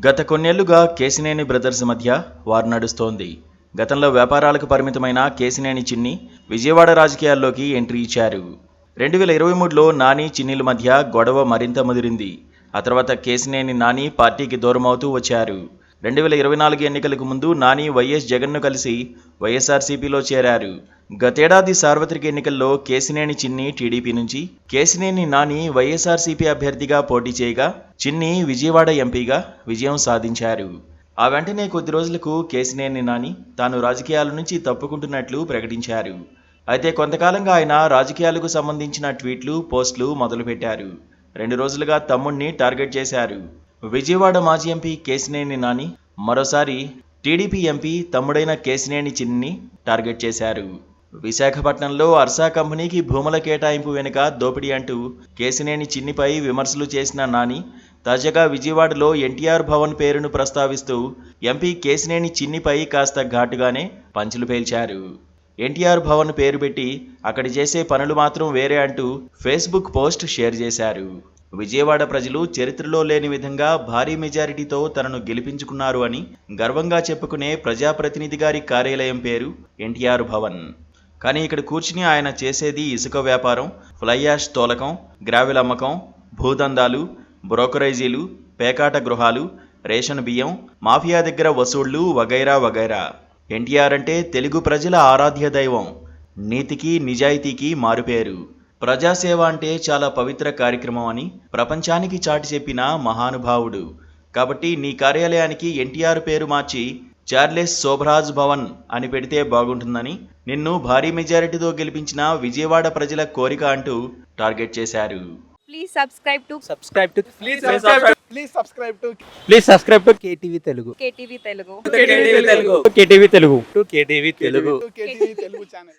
గత కొన్నేళ్లుగా కేశినేని బ్రదర్స్ మధ్య వార్ నడుస్తోంది. గతంలో వ్యాపారాలకు పరిమితమైన కేశినేని చిన్ని విజయవాడ రాజకీయాల్లోకి ఎంట్రీ ఇచ్చారు. 2023లో నాని చిన్నీల మధ్య గొడవ మరింత ముదిరింది. ఆ తర్వాత కేశినేని నాని పార్టీకి దూరమవుతూ వచ్చారు. 2024 ఎన్నికలకు ముందు నాని వైఎస్ జగన్ను కలిసి వైఎస్ఆర్సీపీలో చేరారు. గతేడాది సార్వత్రిక ఎన్నికల్లో కేశినేని చిన్ని టీడీపీ నుంచి, కేశినేని నాని వైఎస్ఆర్సీపీ అభ్యర్థిగా పోటీ చేయగా చిన్ని విజయవాడ ఎంపీగా విజయం సాధించారు. ఆ వెంటనే కొద్ది రోజులకు కేశినేని నాని తాను రాజకీయాల నుంచి తప్పుకుంటున్నట్లు ప్రకటించారు. అయితే కొంతకాలంగా ఆయన రాజకీయాలకు సంబంధించిన ట్వీట్లు, పోస్టులు మొదలుపెట్టారు. 2 రోజులుగా తమ్ముణ్ణి టార్గెట్ చేశారు. విజయవాడ మాజీ ఎంపీ కేశినేని నాని మరోసారి టీడీపీ ఎంపీ తమ్ముడైన కేశినేని చిన్నిని టార్గెట్ చేశారు. విశాఖపట్నంలో అర్సా కంపెనీకి భూముల కేటాయింపు వెనుక దోపిడీ అంటూ కేశినేని చిన్నిపై విమర్శలు చేసిన నాని తాజాగా విజయవాడలో ఎన్టీఆర్ భవన్ పేరును ప్రస్తావిస్తూ ఎంపీ కేశినేని చిన్నిపై కాస్త ఘాటుగానే పంచులు పేల్చారు. ఎన్టీఆర్ భవన్ పేరు పెట్టి అక్కడి చేసే పనులు మాత్రం వేరే అంటూ ఫేస్బుక్ పోస్ట్ షేర్ చేశారు. విజయవాడ ప్రజలు చరిత్రలో లేని విధంగా భారీ మెజారిటీతో తనను గెలిపించుకున్నారు అని గర్వంగా చెప్పుకునే ప్రజాప్రతినిధి గారి కార్యాలయం పేరు ఎన్టీఆర్ భవన్. కానీ ఇక్కడ కూర్చుని ఆయన చేసేది ఇసుక వ్యాపారం, ఫ్లై యాష్ తోలకం, గ్రావెల్ అమ్మకం, భూదందాలు, బ్రోకరేజీలు, పేకాట గృహాలు, రేషన్ బియ్యం, మాఫియా దగ్గర వసూళ్లు వగైరా వగైరా. ఎన్టీఆర్ అంటే తెలుగు ప్రజల ఆరాధ్య దైవం, నీతికి నిజాయితీకి మారుపేరు. ప్రజాసేవ అంటే చాలా పవిత్ర కార్యక్రమం అని ప్రపంచానికి చాటి చెప్పిన మహానుభావుడు. కాబట్టి నీ కార్యాలయానికి ఎన్టీఆర్ పేరు మార్చి చార్లెస్ శోభరాజ్ భవన్ అని పెడితే బాగుంటుందని నిన్ను భారీ మెజారిటీతో గెలిపించిన విజయవాడ ప్రజల కోరిక అంటూ టార్గెట్ చేశారు. Please subscribe to KTV Telugu. KTV Telugu. KTV Telugu. KTV Telugu. KTV Telugu channel.